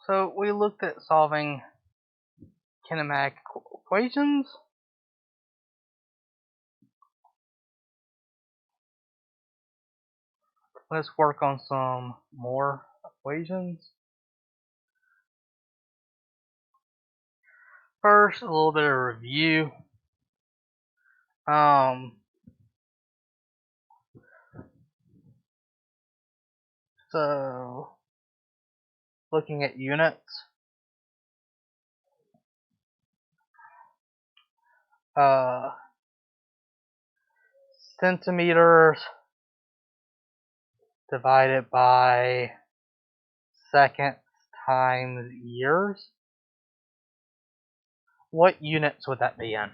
So we looked at solving kinematic equations. Let's work on some more equations. First, a little bit of review. So looking at units, centimeters divided by seconds times years. What units would that be in?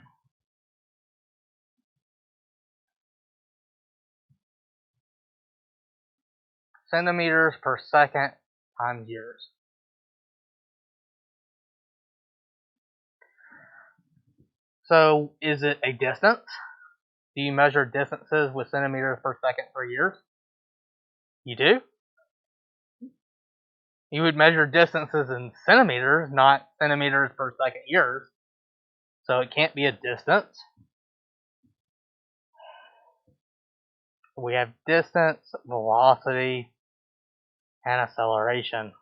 Centimeters per second times years. So is it a distance? Do you measure distances with centimeters per second per years? You do? You would measure distances in centimeters, not centimeters per second years. So it can't be a distance. We have distance, velocity, and acceleration.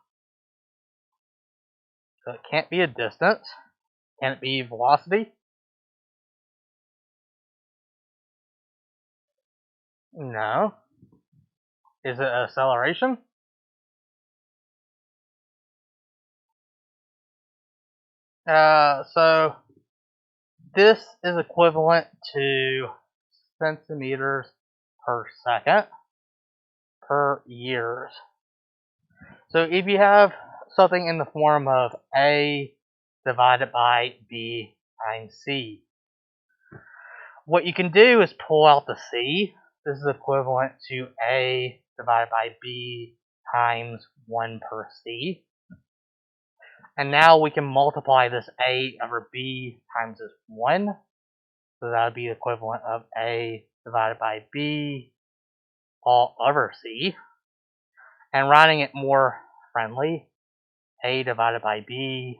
So it can't be a distance. Can it be velocity? No. Is it acceleration? So this is equivalent to centimeters per second per years. So if you have something in the form of A divided by B times C, what you can do is pull out the C. This is equivalent to A divided by B times 1 per C. And now we can multiply this A over B times this 1. So that would be the equivalent of A divided by B all over C. And writing it more friendly, A divided by B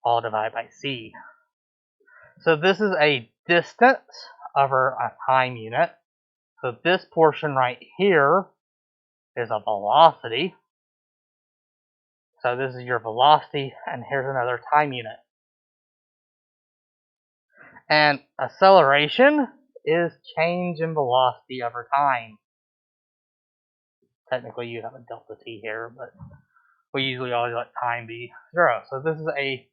all divided by C. So this is a distance over a time unit. So this portion right here is a velocity. So this is your velocity, and here's another time unit. And acceleration is change in velocity over time. Technically you have a delta t here, but we usually always let time be 0. So this is a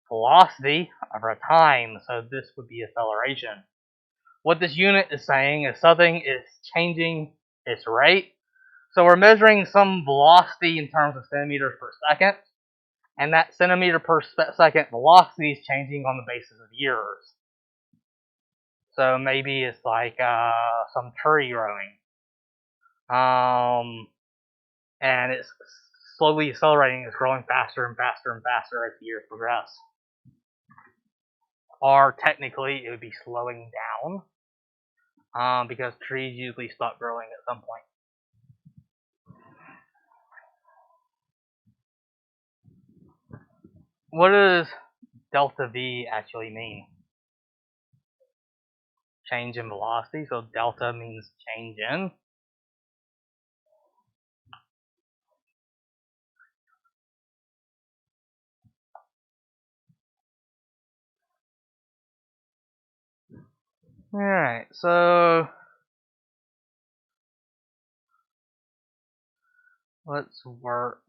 velocity over a time, so this would be acceleration. What this unit is saying is something is changing its rate. So we're measuring some velocity in terms of centimeters per second, and that centimeter per second velocity is changing on the basis of years. So maybe it's like some tree growing, and it's slowly accelerating. It's growing faster and faster and faster as the years progress. Or technically, it would be slowing down, because trees usually stop growing at some point. What does delta V actually mean? Change in velocity, so delta means change in. Alright, so let's work.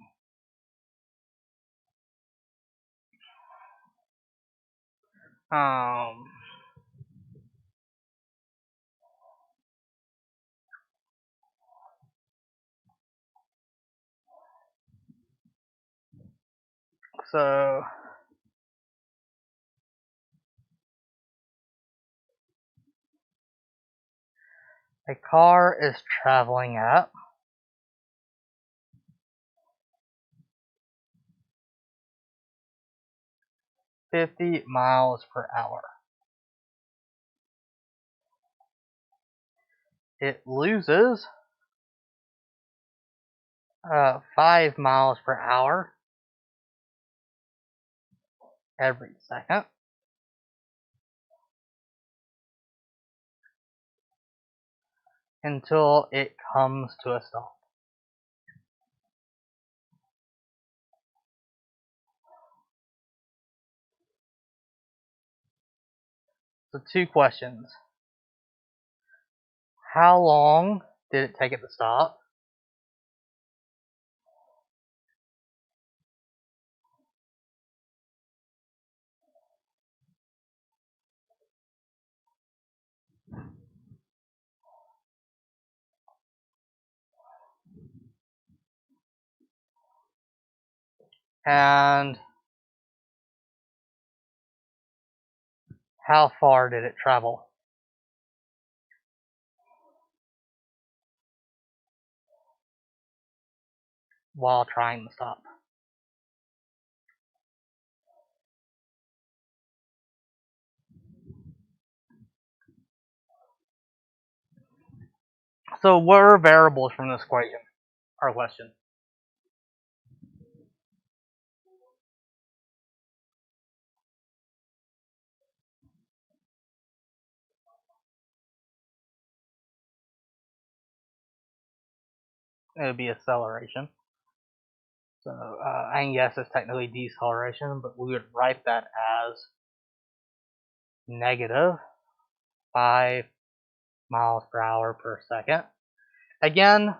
So a car is traveling at 50 miles per hour. It loses 5 miles per hour every second until it comes to a stop. So 2 questions. How long did it take it to stop? And how far did it travel while trying to stop? So what are variables from this equation or question? It would be acceleration. So, and yes, it's technically deceleration, but we would write that as negative 5 miles per hour per second. Again,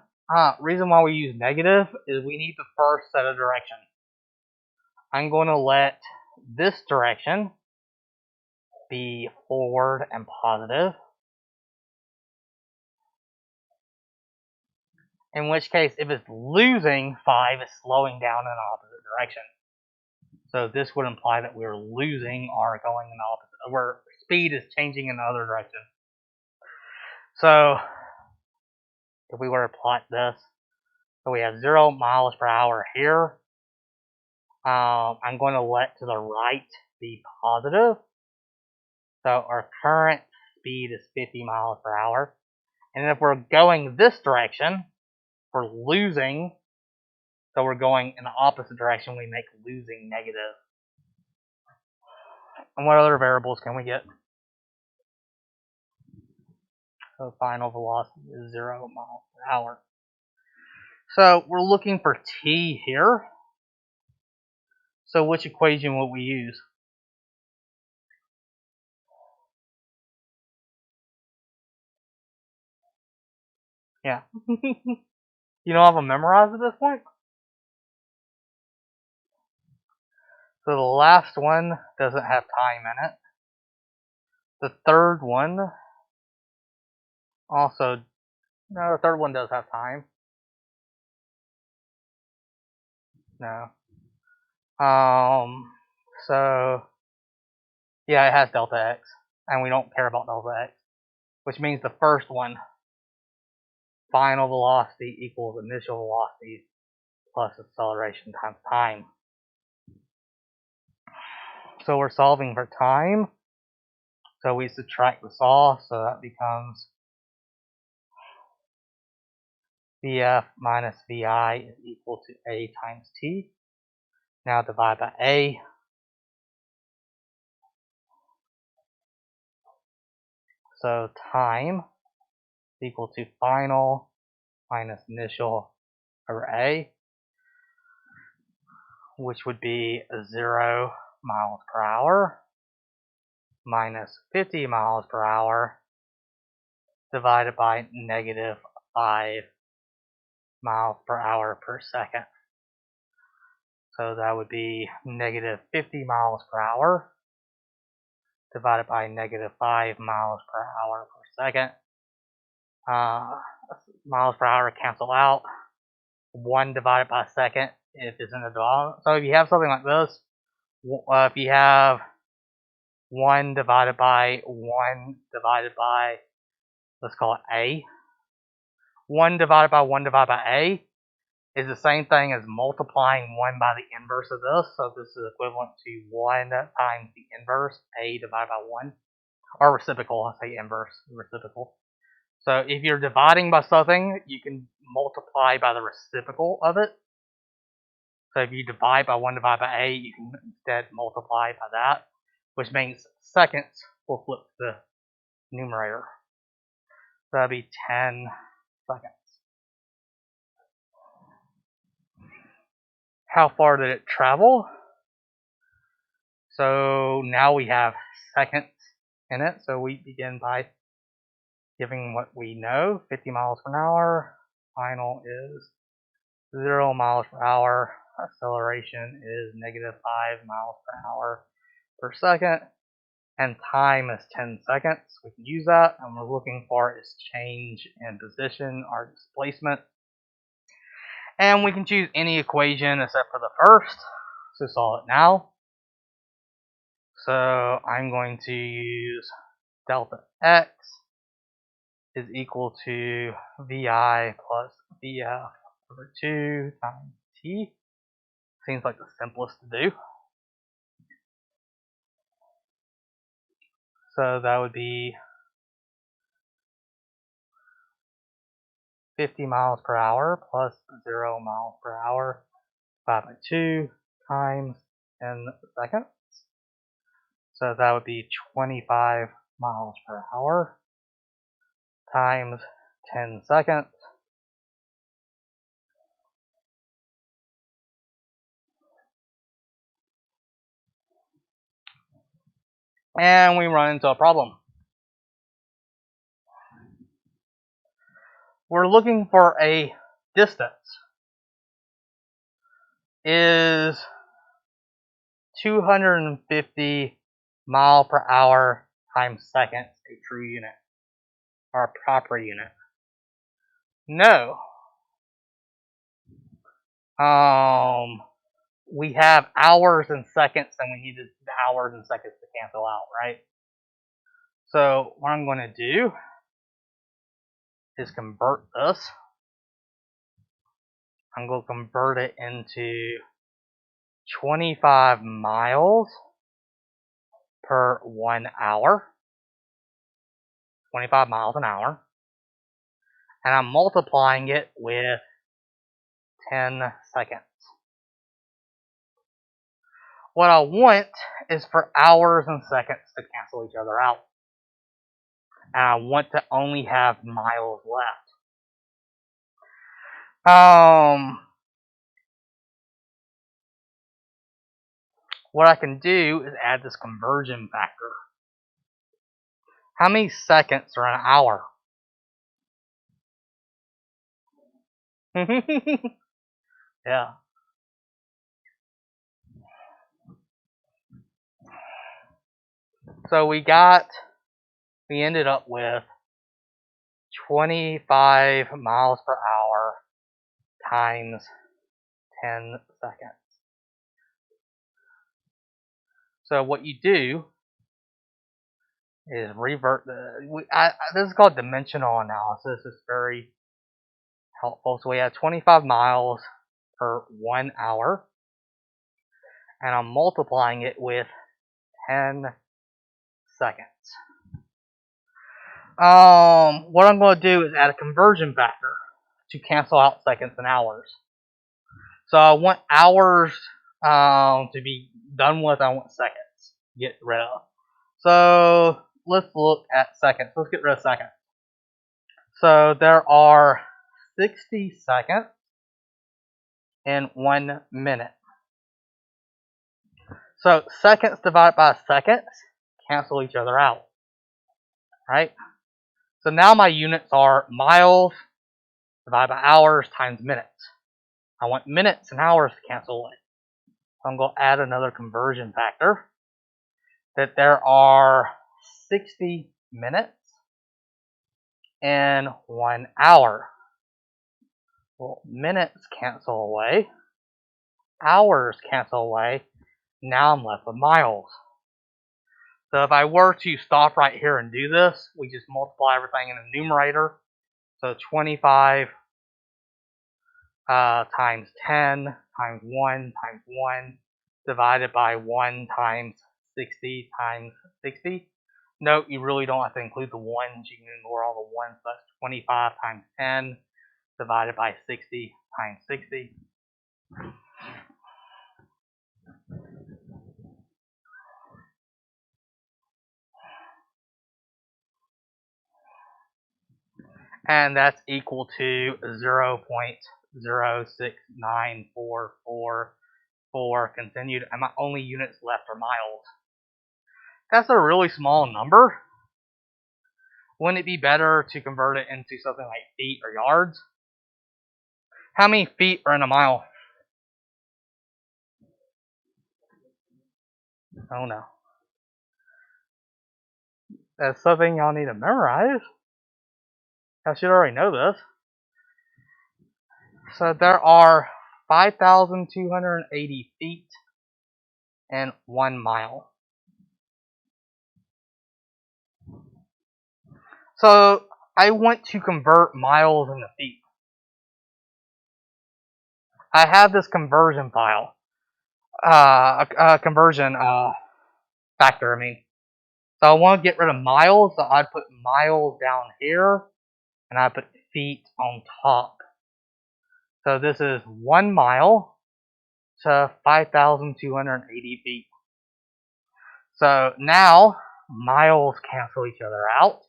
reason why we use negative is we need the first set of direction. I'm going to let this direction be forward and positive, in which case if it's losing 5, it's slowing down in the opposite direction. So this would imply that we're losing or going in the opposite, where speed is changing in the other direction. So if we were to plot this, so we have 0 miles per hour here. I'm going to let to the right be positive. So our current speed is 50 miles per hour. And if we're going this direction, we're losing. So we're going in the opposite direction, we make losing negative. And what other variables can we get? So final velocity is 0 miles per hour. So we're looking for t here. So which equation would we use? Yeah. You don't have them memorized at this point? So the last one doesn't have time in it. The third one also, no, the third one does have time. No. So, yeah, it has delta x, and we don't care about delta x, which means the first one, final velocity equals initial velocity plus acceleration times time. So we're solving for time. So we subtract this off, so that becomes Vf minus Vi is equal to A times T. Now divide by A. So time is equal to final minus initial over A, which would be 0 miles per hour minus 50 miles per hour divided by negative 5 miles per hour per second. So that would be negative 50 miles per hour divided by negative 5 miles per hour per second. Miles per hour cancel out. 1 divided by second if it's in the denominator. So if you have something like this, if you have 1 divided by 1 divided by, let's call it A. 1 divided by 1 divided by A is the same thing as multiplying 1 by the inverse of this. So this is equivalent to 1 times the inverse, A divided by 1. Or reciprocal, I say inverse, reciprocal. So if you're dividing by something, you can multiply by the reciprocal of it. So if you divide by 1 divided by 8, you can instead multiply by that, which means seconds will flip to the numerator. So that'd be 10 seconds. How far did it travel? So now we have seconds in it. So we begin by giving what we know, 50 miles per hour. Final is 0 miles per hour. Acceleration is -5 miles per hour per second. And time is 10 seconds. We can use that. And we're looking for is change in position or displacement. And we can choose any equation except for the first. So solve it now. So I'm going to use delta x is equal to vi plus vf over 2 times t. Seems like the simplest to do. So that would be 50 miles per hour plus 0 miles per hour divided by 2 times 10 seconds. So that would be 25 miles per hour times 10 seconds. And we run into a problem. We're looking for a distance. Is 250 mile per hour times seconds a true unit or a proper unit? No. We have hours and seconds, and we need the hours and seconds to cancel out, right? So what I'm going to do is convert this. I'm going to convert it into 25 miles per 1 hour. 25 miles an hour. And I'm multiplying it with 10 seconds. What I want is for hours and seconds to cancel each other out. And I want to only have miles left. What I can do is add this conversion factor. How many seconds are an hour? Yeah. So we ended up with 25 miles per hour times 10 seconds. So what you do is revert this is called dimensional analysis. It's very helpful. So we have 25 miles per 1 hour, and I'm multiplying it with 10 seconds. What I'm going to do is add a conversion factor to cancel out seconds and hours. So I want hours to be done with. I want seconds to get rid of. So let's look at seconds. Let's get rid of seconds. So there are 60 seconds in 1 minute. So seconds divided by seconds cancel each other out, right? So now my units are miles divided by hours times minutes. I want minutes and hours to cancel away. So I'm going to add another conversion factor. That there are 60 minutes in 1 hour. Well, minutes cancel away. Hours cancel away. Now I'm left with miles. So if I were to stop right here and do this, we just multiply everything in the numerator. So 25 times 10 times 1 times 1 divided by 1 times 60 times 60. Note, you really don't have to include the 1s. You can ignore all the 1s. So that's 25 times 10 divided by 60 times 60. and that's equal to 0.06944 continued, and my only units left are miles. That's a really small number. Wouldn't it be better to convert it into something like feet or yards? How many feet are in a mile? Oh no. That's something y'all need to memorize. I should already know this. So there are 5,280 feet in 1 mile. So I want to convert miles into feet. I have this conversion file, conversion factor. I mean, so I want to get rid of miles. So I'd put miles down here, and I put feet on top. So this is 1 mile to 5,280 feet. So now miles cancel each other out.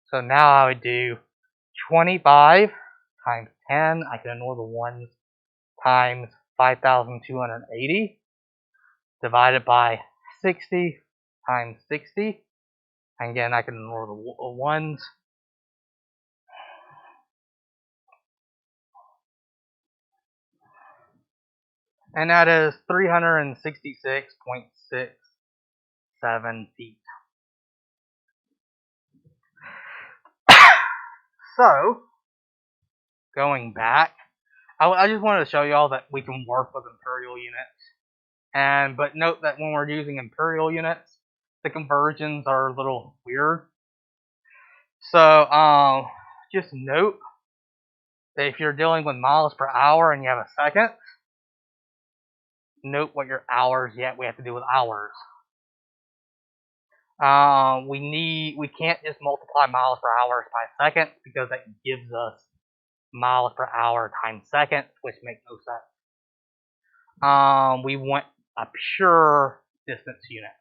So now I would do 25 times 10. I can ignore the ones, times 5,280 divided by 60 times 60. And again, I can ignore the ones. And that is 366.67 feet. So, going back, I just wanted to show y'all that we can work with imperial units. But note that when we're using imperial units, the conversions are a little weird. So, just note that if you're dealing with miles per hour and you have a second, note what your hours yet. We have to do with hours. We can't just multiply miles per hour by seconds because that gives us miles per hour times seconds, which makes no sense. We want a pure distance unit.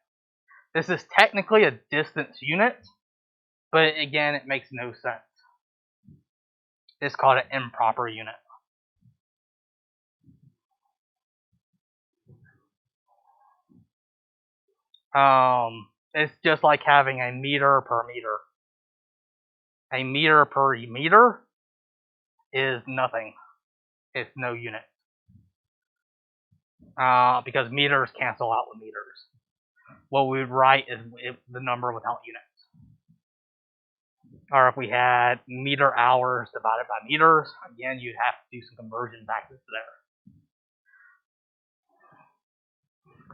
This is technically a distance unit, but again, it makes no sense. It's called an improper unit. It's just like having a meter per meter. A meter per meter is nothing. It's no unit. Because meters cancel out with meters. What we would write is the number without units. Or if we had meter hours divided by meters, again, you'd have to do some conversion back to there.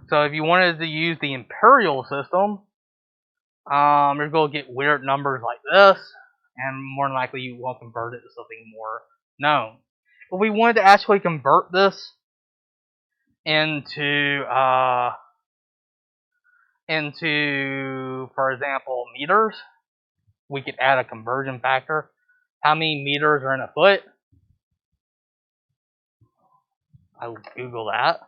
So if you wanted to use the imperial system, you're going to get weird numbers like this, and more than likely you won't convert it to something more known. If we wanted to actually convert this into, for example, meters, we could add a conversion factor. How many meters are in a foot? I would Google that.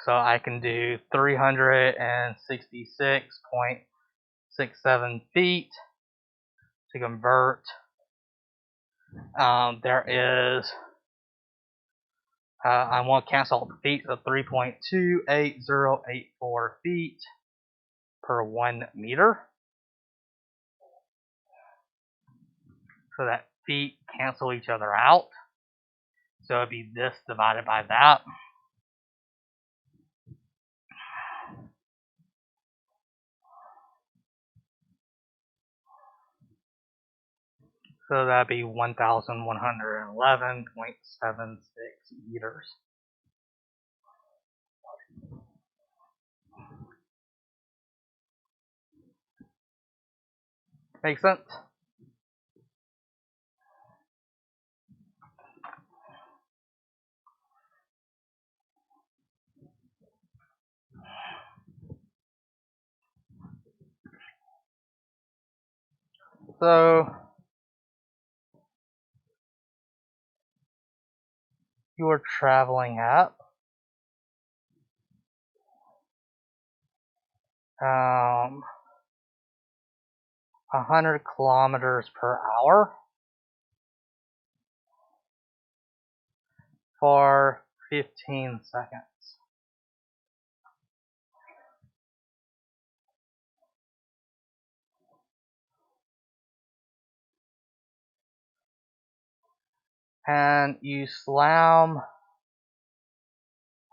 So I can do 366.67 feet to convert. There is, I want to cancel out the feet, so 3.28084 feet per 1 meter. So that feet cancel each other out. So it'd be this divided by that. So that'd be 1,111.76 meters. Make sense? So you are traveling at 100 kilometers per hour for 15 seconds. And you slam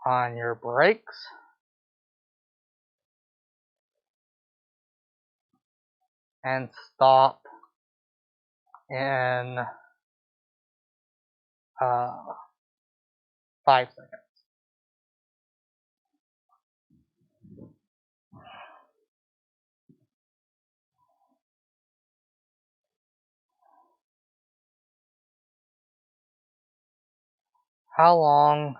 on your brakes and stop in 5 seconds. How long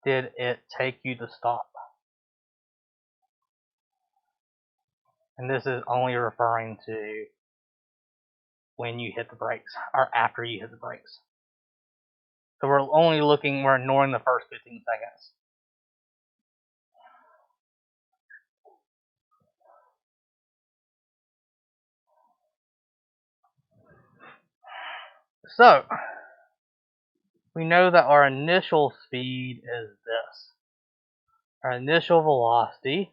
did it take you to stop? And this is only referring to when you hit the brakes, or after you hit the brakes. So we're ignoring the first 15 seconds. So, we know that our initial speed is this. Our initial velocity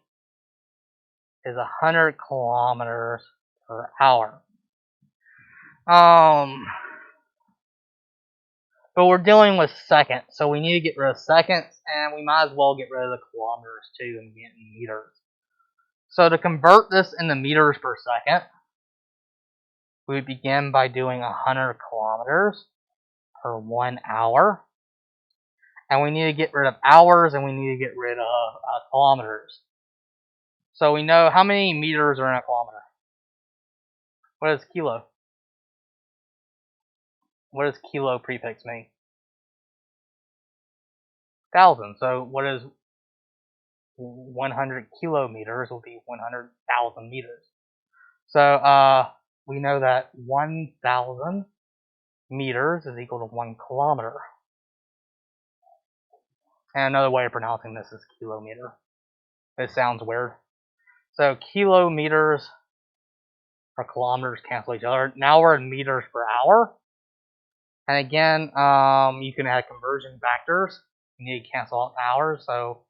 is 100 kilometers per hour. But we're dealing with seconds, so we need to get rid of seconds, and we might as well get rid of the kilometers too and get in meters. So to convert this into meters per second, we would begin by doing 100 kilometers per 1 hour. And we need to get rid of hours, and we need to get rid of kilometers. So we know how many meters are in a kilometer. What is kilo? What does kilo prefix mean? 1,000. So what is 100 kilometers will be 100,000 meters. So we know that 1,000 meters is equal to 1 kilometer. And another way of pronouncing this is kilometer. It sounds weird. So kilometers or kilometers cancel each other. Now we're in meters per hour. And again, you can add conversion factors. You need to cancel out hours. So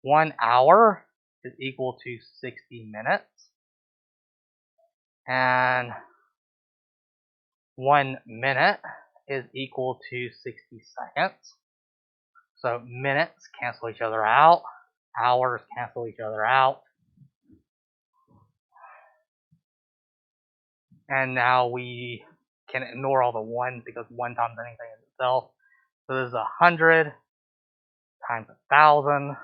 1 hour is equal to 60 minutes. And 1 minute is equal to 60 seconds. So minutes cancel each other out. Hours cancel each other out. And now we can ignore all the ones because 1 times anything is itself. So this is 100 times 1,000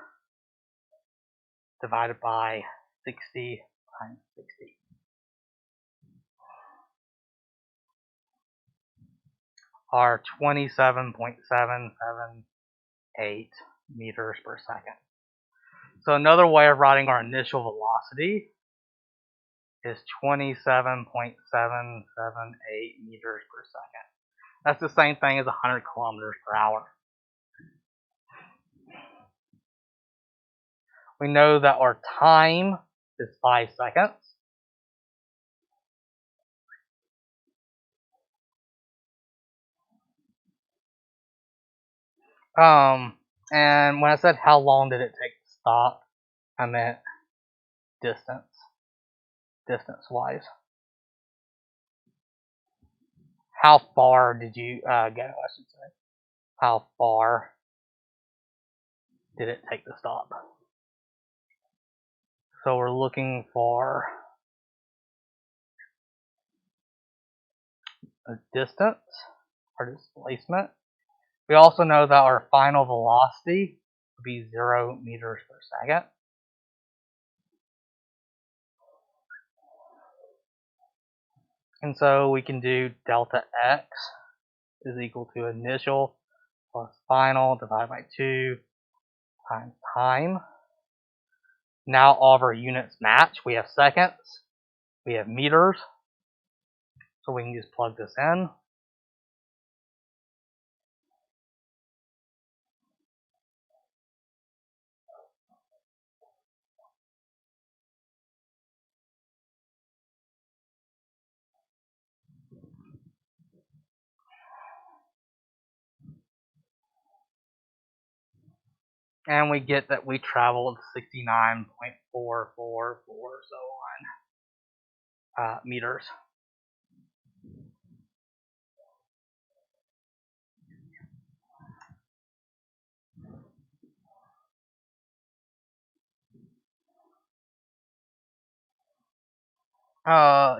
divided by 60 times 60. Are 27.778 meters per second. So another way of writing our initial velocity is 27.778 meters per second. That's the same thing as 100 kilometers per hour. We know that our time is 5 seconds. And when I said how long did it take to stop, I meant distance-wise. How far did you go, I should say. How far did it take to stop? So we're looking for a distance or displacement. We also know that our final velocity would be 0 meters per second. And so we can do delta x is equal to initial plus final divided by 2 times time. Now all of our units match. We have seconds, we have meters, so we can just plug this in. And we get that we traveled 69.444 so on meters.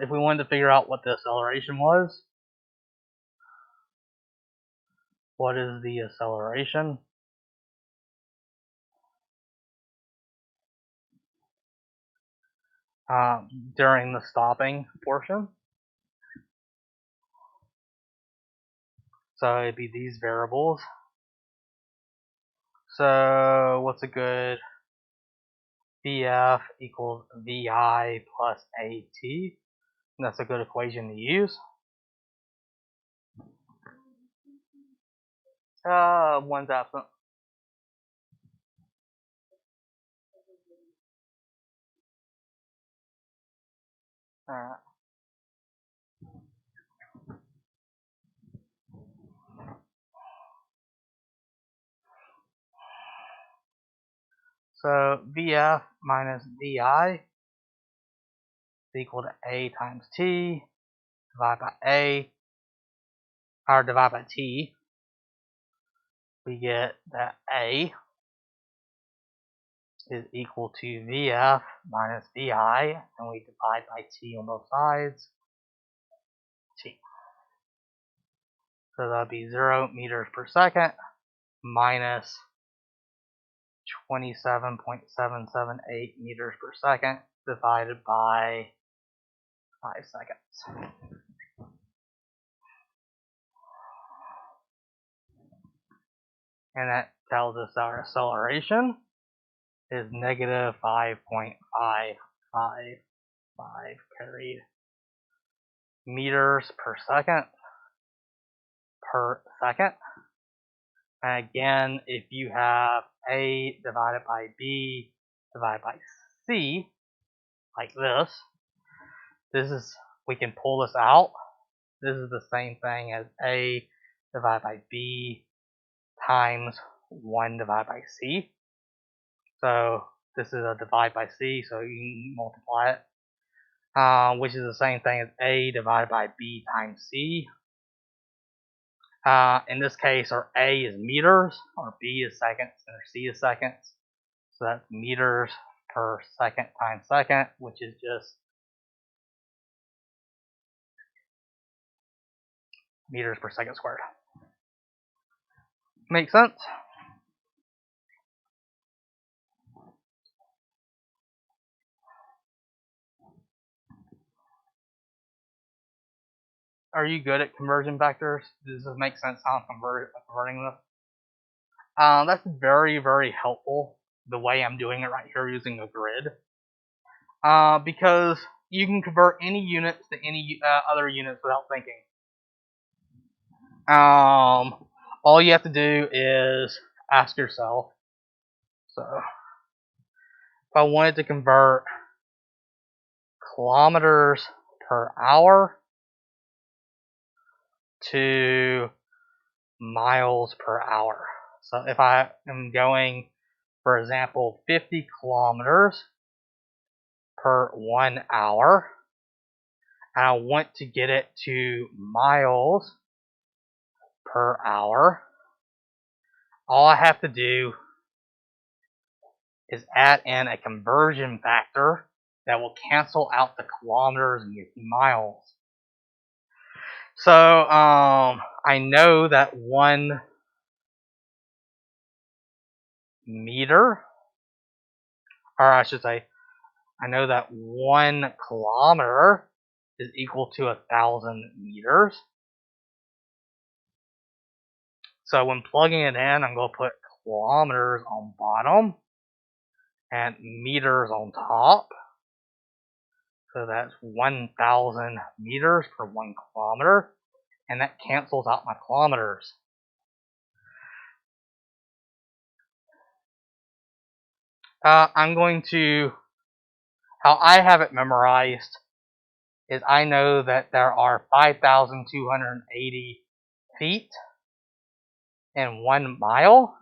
If we wanted to figure out what the acceleration was, what is the acceleration? During the stopping portion. So it'd be these variables. So what's a good VF equals VI plus AT? And that's a good equation to use. One's absent. Alright. So VF minus VI is equal to A times T divided by A, or divided by T. We get that A is equal to VF minus VI, and we divide by T on both sides. T. So that'd be 0 meters per second minus 27.778 meters per second divided by 5 seconds. And that tells us our acceleration is negative 5.555 carried meters per second. And again, if you have A divided by B divided by C, like this is, we can pull this out. This is the same thing as A divided by B times 1 divided by C. So this is a divide by C, so you can multiply it, which is the same thing as A divided by B times C. In this case, our A is meters, our B is seconds, and our C is seconds. So that's meters per second times second, which is just meters per second squared. Make sense? Are you good at conversion vectors? Does this make sense how I'm converting this? That's very, very helpful, the way I'm doing it right here using a grid. Because you can convert any units to any other units without thinking. All you have to do is ask yourself. So, if I wanted to convert kilometers per hour to miles per hour. So if I am going, for example, 50 kilometers per 1 hour, and I want to get it to miles per hour, all I have to do is add in a conversion factor that will cancel out the kilometers and give me miles. So I know that 1 meter, or I should say, I know that 1 kilometer is equal to 1,000 meters. So when plugging it in, I'm going to put kilometers on bottom and meters on top. So that's 1,000 meters per 1 kilometer, and that cancels out my kilometers. I'm going to, how I have it memorized is I know that there are 5,280 feet in 1 mile,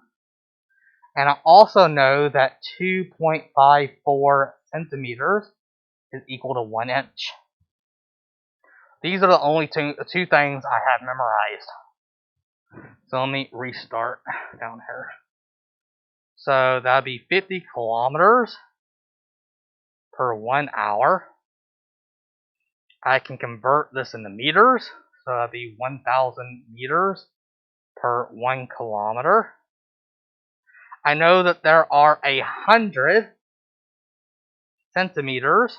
And I also know that 2.54 centimeters is equal to 1 inch. These are the only two things I have memorized. So let me restart down here. So that'd be 50 kilometers per 1 hour. I can convert this into meters. So that'd be 1,000 meters per 1 kilometer. I know that there are 100 centimeters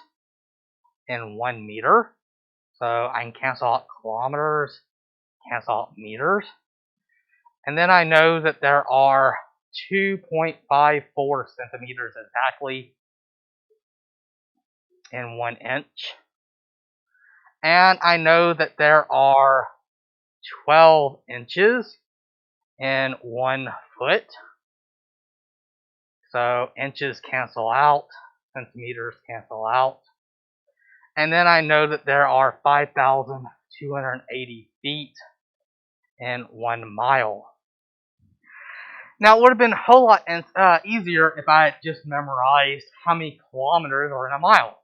in 1 meter. So I can cancel out kilometers, cancel out meters. And then I know that there are 2.54 centimeters exactly in 1 inch. And I know that there are 12 inches in 1 foot. So inches cancel out, centimeters cancel out. And then I know that there are 5,280 feet in 1 mile. Now, it would have been a whole lot easier if I had just memorized how many kilometers are in a mile.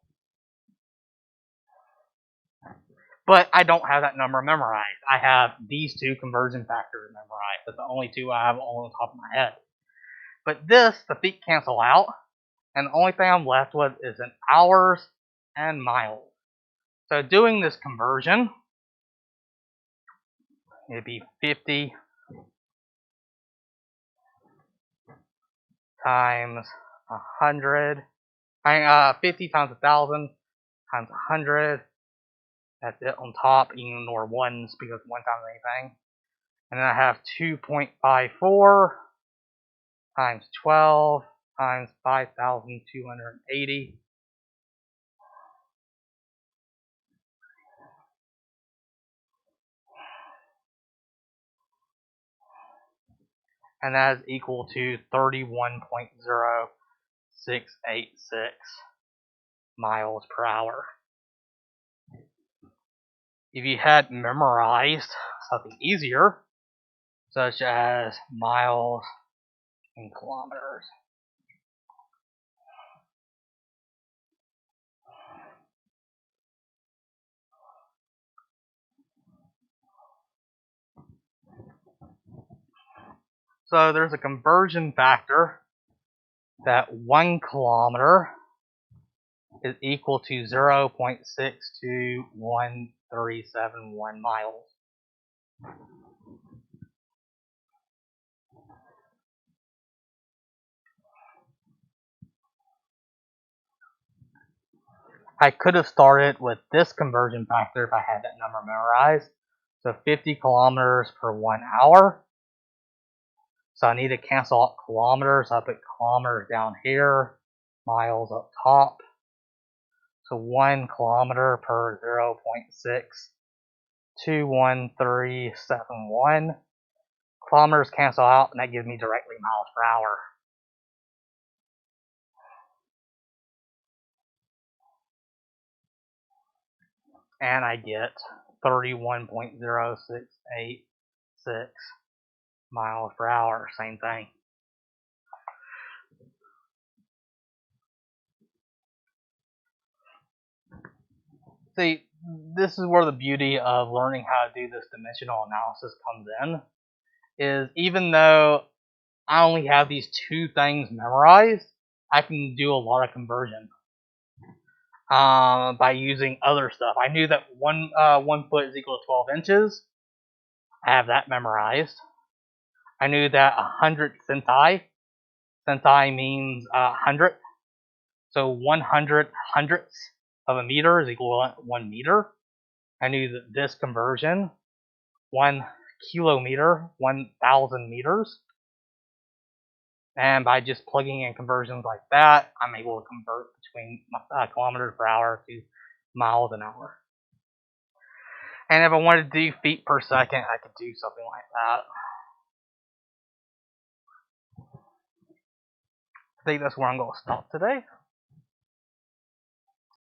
But I don't have that number memorized. I have these two conversion factors memorized. That's the only two I have on the top of my head. But this, the feet cancel out, and the only thing I'm left with is in hours and miles. So doing this conversion, it'd be 50 times 100. 50 times 1,000 times 100. That's it on top. You can ignore ones because 1 times anything. And then I have 2.54 times 12 times 5,280. And that is equal to 31.0686 miles per hour. If you had memorized something easier, such as miles and kilometers. So there's a conversion factor that 1 kilometer is equal to 0.621371 miles. I could have started with this conversion factor if I had that number memorized. So 50 kilometers per 1 hour. So I need to cancel out kilometers. I put kilometers down here, miles up top. So 1 kilometer per 0.621371. Kilometers cancel out, and that gives me directly miles per hour. And I get 31.0686 miles per hour. Same thing. See, this is where the beauty of learning how to do this dimensional analysis comes in. Is even though I only have these two things memorized, I can do a lot of conversion by using other stuff. I knew that 1 foot is equal to 12 inches. I have that memorized. I knew that 100 centi means 100. So 100 hundredths of a meter is equal to 1 meter. I knew that this conversion, 1 kilometer, 1,000 meters. And by just plugging in conversions like that, I'm able to convert between kilometers per hour to miles an hour. And if I wanted to do feet per second, I could do something like that. I think that's where I'm going to stop today.